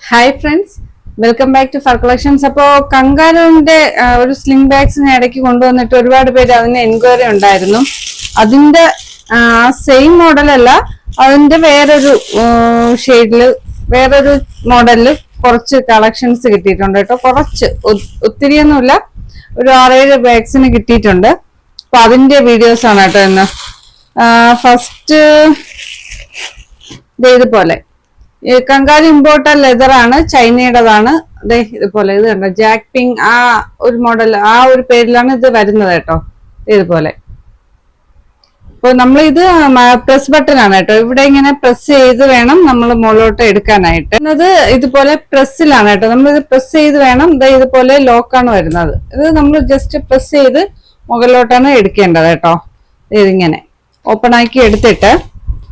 Hi friends, welcome back to fur collections. അപ്പോൾ കങ്കാരുവിന്റെ ഒരു സ്ലിംഗ് ബാഗ്സിനെ ഇടയ്ക്ക് കൊണ്ടുവന്നിട്ട് ഒരുപാട് പേര് അതിന് എൻക്വയറി ഉണ്ടായിരുന്നു. അതിന്റെ സെയിം മോഡൽ അല്ല, അതിന്റെ വേറൊരു ഷെയ്ഡില് വേറൊരു മോഡലില് കുറച്ച് കളക്ഷൻസ് കിട്ടിയിട്ടുണ്ട് കേട്ടോ. കുറച്ച്, ഒത്തിരിയൊന്നുമില്ല, ഒരു 6-7 ബാഗ്സിന് കിട്ടിയിട്ടുണ്ട്. അപ്പൊ അതിന്റെ വീഡിയോസ് ആണ് കേട്ടോ ഇന്ന്. ഫസ്റ്റ് ഇതുപോലെ കങ്കാരു ഇമ്പോർട്ടഡ് ലെതർ ആണ്, ചൈനയുടേതാണ്. അതെ, ഇതുപോലെ ഇത് കണ്ടോ, ജാക്ക് പിങ് ആ ഒരു മോഡൽ, ആ ഒരു പേരിലാണ് ഇത് വരുന്നത് കേട്ടോ. ഇതുപോലെ അപ്പൊ നമ്മളിത് പ്രസ് ബട്ടൺ ആണ് കേട്ടോ. ഇവിടെ ഇങ്ങനെ പ്രസ് ചെയ്ത് വേണം നമ്മൾ മുകളിലോട്ട് എടുക്കാനായിട്ട്. ഇത് ഇതുപോലെ പ്രസ്സിലാണ് കേട്ടോ. നമ്മളിത് പ്രസ് ചെയ്ത് വേണം. ഇതുപോലെ ലോക്കാണ് വരുന്നത്. ഇത് നമ്മൾ ജസ്റ്റ് പ്രസ് ചെയ്ത് മുകളിലോട്ടാണ് എടുക്കേണ്ടത് കേട്ടോ. ഇതിങ്ങനെ ഓപ്പൺ ആക്കി എടുത്തിട്ട്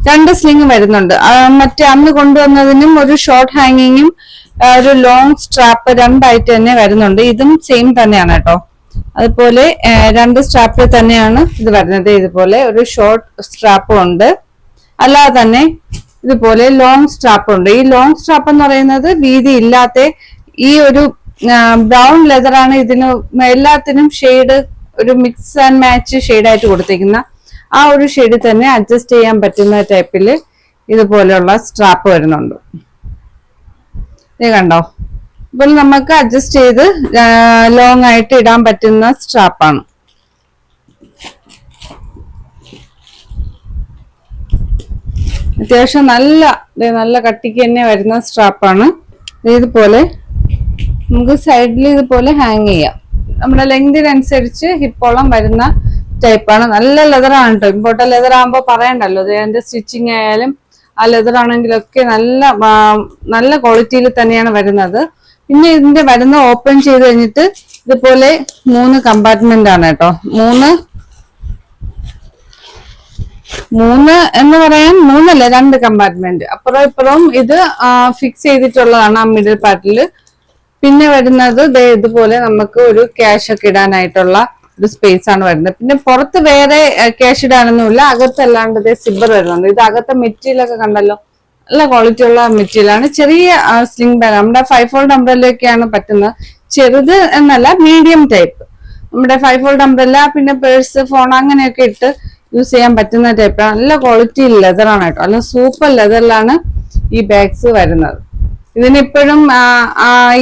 2 സ്ലിംഗ് വരുന്നുണ്ട്. മറ്റേ അന്ന് കൊണ്ടുവന്നതിനും ഒരു ഷോർട്ട് ഹാങ്ങിങ്ങും ഒരു ലോങ് സ്ട്രാപ്പ് രണ്ടായിട്ട് തന്നെ വരുന്നുണ്ട്. ഇതും സെയിം തന്നെയാണ് കേട്ടോ. അതുപോലെ 2 സ്ട്രാപ്പിൽ തന്നെയാണ് ഇത് വരുന്നത്. ഇതുപോലെ ഒരു ഷോർട്ട് സ്ട്രാപ്പും ഉണ്ട്, അല്ലാതെ തന്നെ ഇതുപോലെ ലോങ് സ്ട്രാപ്പ് ഉണ്ട്. ഈ ലോങ് സ്ട്രാപ്പ് എന്ന് പറയുന്നത് വീതി ഇല്ലാത്ത ഈ ഒരു ബ്രൗൺ ലെതർ ആണ്. ഇതിന് എല്ലാത്തിനും ഷെയ്ഡ് ഒരു മിക്സ് ആൻഡ് മാച്ച് ഷെയ്ഡായിട്ട് കൊടുത്തിരിക്കുന്ന ആ ഒരു ഷെയ്ഡിൽ തന്നെ അഡ്ജസ്റ്റ് ചെയ്യാൻ പറ്റുന്ന ടൈപ്പിൽ ഇതുപോലെയുള്ള സ്ട്രാപ്പ് വരുന്നുണ്ട്. ഇത് കണ്ടോ, ഇപ്പോൾ നമുക്ക് അഡ്ജസ്റ്റ് ചെയ്ത് ലോങ് ആയിട്ട് ഇടാൻ പറ്റുന്ന സ്ട്രാപ്പാണ്. അത്യാവശ്യം നല്ല കട്ടിക്ക് തന്നെ വരുന്ന സ്ട്രാപ്പാണ്. ഇതുപോലെ നമുക്ക് സൈഡിൽ ഇതുപോലെ ഹാങ് ചെയ്യാം. നമ്മുടെ ലെങ്തിനനുസരിച്ച് ഹിപ്പോളം വരുന്ന ടൈപ്പാണ്. നല്ല ലെതറാണ് കേട്ടോ. ഇമ്പോർട്ടഡ് ലെതർ ആകുമ്പോൾ പറയണ്ടല്ലോ. അതിന്റെ സ്റ്റിച്ചിങ് ആയാലും ആ ലെതർ ആണെങ്കിലൊക്കെ നല്ല ക്വാളിറ്റിയിൽ തന്നെയാണ് വരുന്നത്. പിന്നെ ഇതിന്റെ വരുന്ന ഓപ്പൺ ചെയ്ത് കഴിഞ്ഞിട്ട് ഇതുപോലെ 3 കമ്പാർട്ട്മെന്റ് ആണ് കേട്ടോ. 3 എന്ന് പറയാൻ 3 അല്ല, 2 കമ്പാർട്ട്മെന്റ്. അപ്പുറം ഇപ്പുറവും ഇത് ഫിക്സ് ചെയ്തിട്ടുള്ളതാണ് ആ മിഡിൽ പാർട്ടില്. പിന്നെ വരുന്നത് ഇതുപോലെ നമുക്ക് ഒരു ക്യാഷ് ഒക്കെ ഇടാനായിട്ടുള്ള ഒരു സ്പേസ് ആണ് വരുന്നത്. പിന്നെ പുറത്ത് വേറെ ക്യാഷ് ഇടാനൊന്നുമില്ല. അകത്തല്ലാണ്ട് സിബർ വരുന്നുണ്ട്. ഇത് അകത്തെ മെറ്റീരിയൽ ഒക്കെ കണ്ടല്ലോ, നല്ല ക്വാളിറ്റി ഉള്ള മെറ്റീരിയൽ ആണ്. ചെറിയ സ്ലിംഗ് ബാഗ്, നമ്മുടെ 5 ഫോൾഡ് അംബ്രല്ലയൊക്കെയാണ് പറ്റുന്നത്. ചെറുത് എന്നല്ല, മീഡിയം ടൈപ്പ്. നമ്മുടെ 5 ഫോൾഡ് അംബ്രല്ല, പിന്നെ പേഴ്സ്, ഫോൺ അങ്ങനെയൊക്കെ ഇട്ട് യൂസ് ചെയ്യാൻ പറ്റുന്ന ടൈപ്പാണ്. നല്ല ക്വാളിറ്റി ലെതറാണ് കേട്ടോ. നല്ല സൂപ്പർ ലെതറിലാണ് ഈ ബാഗ്സ് വരുന്നത്. ഇതിനിപ്പോഴും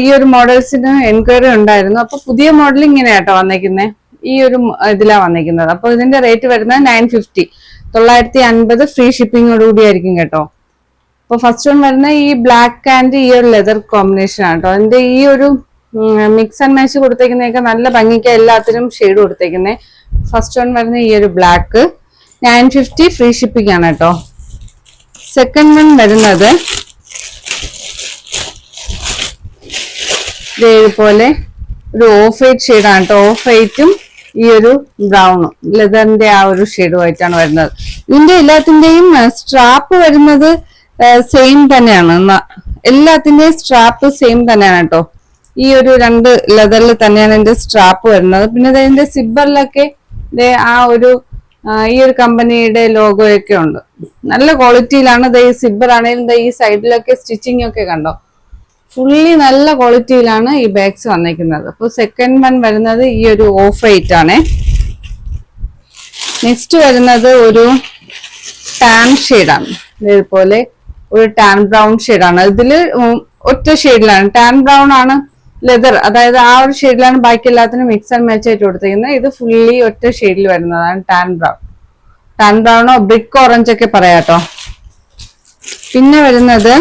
ഈ ഒരു മോഡൽസിന് എൻക്വയറി ഉണ്ടായിരുന്നു. അപ്പൊ പുതിയ മോഡൽ ഇങ്ങനെയാട്ടോ വന്നേക്കുന്നത്. ഈ ഒരു ഇതിലാ വന്നിരിക്കുന്നത്. അപ്പൊ ഇതിന്റെ റേറ്റ് വരുന്നത് 950, 950 ഫ്രീ ഷിപ്പിങ്ങോട് കൂടിയായിരിക്കും കേട്ടോ. അപ്പൊ ഫസ്റ്റ് വൺ വരുന്ന ഈ ബ്ലാക്ക് ആൻഡ് ഈ ഒരു ലെതർ കോമ്പിനേഷൻ ആണ് കേട്ടോ. അതിന്റെ ഈ ഒരു മിക്സ് ആൻഡ് മാച്ച് കൊടുത്തേക്കുന്നതൊക്കെ നല്ല ഭംഗിക്ക് എല്ലാത്തിനും ഷെയ്ഡ് കൊടുത്തേക്കുന്നത്. ഫസ്റ്റ് വൺ വരുന്ന ഈ ഒരു ബ്ലാക്ക് 950 ഫ്രീ ഷിപ്പിംഗ് ആണ് കേട്ടോ. സെക്കൻഡ് വൺ വരുന്നത് ഇതേപോലെ ഒരു ഓഫ് വൈറ്റ് ഷെയ്ഡാണ് കേട്ടോ. ഓഫ് വൈറ്റും ഈ ഒരു ബ്രൗണും ലെതറിന്റെ ആ ഒരു ഷെയ്ഡുമായിട്ടാണ് വരുന്നത്. ഇതിന്റെ എല്ലാത്തിന്റെയും സ്ട്രാപ്പ് വരുന്നത് സെയിം തന്നെയാണ്. എല്ലാത്തിന്റെയും സ്ട്രാപ്പ് സെയിം തന്നെയാണ് കേട്ടോ. ഈ ഒരു 2 ലെതറിൽ തന്നെയാണ് ഇതിന്റെ സ്ട്രാപ്പ് വരുന്നത്. പിന്നെ ഇതിന്റെ സിബറിലൊക്കെ ആ ഒരു ഈ ഒരു കമ്പനിയുടെ ലോഗോയൊക്കെ ഉണ്ട്. നല്ല ക്വാളിറ്റിയിലാണ്. ഈ സിബർ ആണെങ്കിലും ഈ സൈഡിലൊക്കെ സ്റ്റിച്ചിങ് ഒക്കെ കണ്ടോ, ഫുള്ളി നല്ല ക്വാളിറ്റിയിലാണ് ഈ ബാഗ്സ് വന്നിരിക്കുന്നത്. അപ്പോൾ സെക്കൻഡ് വൺ വരുന്നത് ഈ ഒരു ഓഫ് വൈറ്റ് ആണ്. നെക്സ്റ്റ് വരുന്നത് ഒരു ടാൻ ഷെയ്ഡാണ്. ഇതുപോലെ ഒരു ടാൻ ബ്രൗൺ ഷെയ്ഡാണ്. ഇതില് ഒറ്റ ഷെയ്ഡിലാണ്. ടാൻ ബ്രൗൺ ആണ് ലെതർ, അതായത് ആ ഒരു ഷെയ്ഡിലാണ് ബാക്കി എല്ലാത്തിനും മിക്സ് ആൻഡ് മാച്ച് ആയിട്ട് കൊടുത്തിരിക്കുന്നത്. ഇത് ഫുള്ളി ഒറ്റ ഷെയ്ഡിൽ വരുന്നതാണ് ടാൻ ബ്രൗൺ. ടാൻ ബ്രൗണോ ബ്രിക്ക് ഓറഞ്ച് ഒക്കെ പറയാട്ടോ. പിന്നെ വരുന്നത്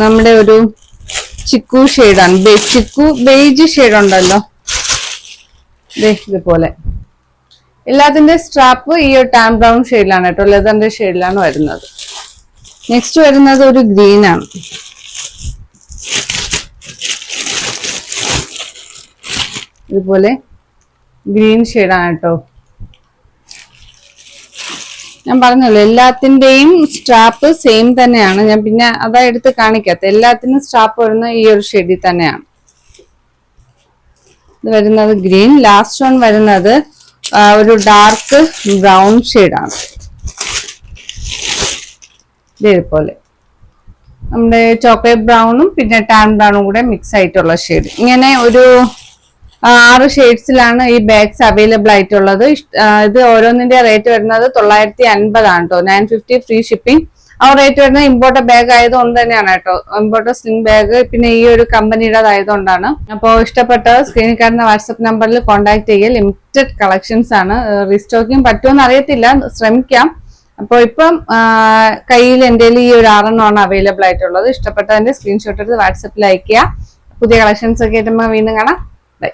നമ്മുടെ ഒരു ചിക്കു ഷെയ്ഡാണ്. ചിക്കു ബേജ് ഷെയ്ഡ് ഉണ്ടല്ലോ, ഇതുപോലെ. എല്ലാത്തിന്റെ സ്ട്രാപ്പ് ഈ ഒരു ടാൻ ബ്രൗൺ ഷെയ്ഡിലാണ് കേട്ടോ, ലെതറിന്റെ ഷെയ്ഡിലാണ് വരുന്നത്. നെക്സ്റ്റ് വരുന്നത് ഒരു ഗ്രീൻ ആണ്. ഇതുപോലെ ഗ്രീൻ ഷെയ്ഡാണ് കേട്ടോ. ഞാൻ പറഞ്ഞല്ലോ എല്ലാത്തിന്റെയും സ്ട്രാപ്പ് സെയിം തന്നെയാണ്. ഞാൻ പിന്നെ അതാ എടുത്ത് കാണിക്കാത്ത. എല്ലാത്തിനും സ്ട്രാപ്പ് വരുന്ന ഈ ഒരു ഷെയ്ഡിൽ തന്നെയാണ്. ഇത് വരുന്നത് ഗ്രീൻ. ലാസ്റ്റ് വൺ വരുന്നത് ഒരു ഡാർക്ക് ബ്രൗൺ ഷെയ്ഡാണ്. ഇതേപോലെ നമ്മുടെ ചോക്ലേറ്റ് ബ്രൗണും പിന്നെ ടാൻ ബ്രൗണും കൂടെ മിക്സ് ആയിട്ടുള്ള ഷെയ്ഡ്. ഇങ്ങനെ ഒരു 6 ഷെയ്ഡ്സിലാണ് ഈ ബാഗ്സ് അവൈലബിൾ ആയിട്ടുള്ളത്. ഇത് ഓരോന്നിന്റെ റേറ്റ് വരുന്നത് 950 ആണ് കേട്ടോ. 950 ഫ്രീ ഷിപ്പിംഗ്. ആ റേറ്റ് വരുന്നത് ഇമ്പോർട്ടഡ് ബാഗ് ആയതുകൊണ്ട് തന്നെയാണ് കേട്ടോ. ഇമ്പോർട്ടഡ് സ്ലിംഗ് ബാഗ് പിന്നെ ഈ ഒരു കമ്പനിയുടേതായതുകൊണ്ടാണ്. അപ്പോൾ ഇഷ്ടപ്പെട്ട സ്ക്രീനിൽ കാണുന്ന വാട്സപ്പ് നമ്പറിൽ കോൺടാക്ട് ചെയ്യുക. ലിമിറ്റഡ് കളക്ഷൻസ് ആണ്. റീസ്റ്റോക്കിംഗ് പറ്റുമെന്ന് അറിയത്തില്ല, ശ്രമിക്കാം. അപ്പോൾ ഇപ്പം കയ്യിൽ എൻ്റെ ഈ ഒരു 6 അവൈലബിൾ ആയിട്ടുള്ളത്. ഇഷ്ടപ്പെട്ടതിന്റെ സ്ക്രീൻഷോട്ട് എടുത്ത് വാട്സപ്പിൽ അയക്കുക. പുതിയ കളക്ഷൻസ് ഒക്കെ ആയിട്ട് നമുക്ക് വീണ്ടും കാണാം. ബൈ.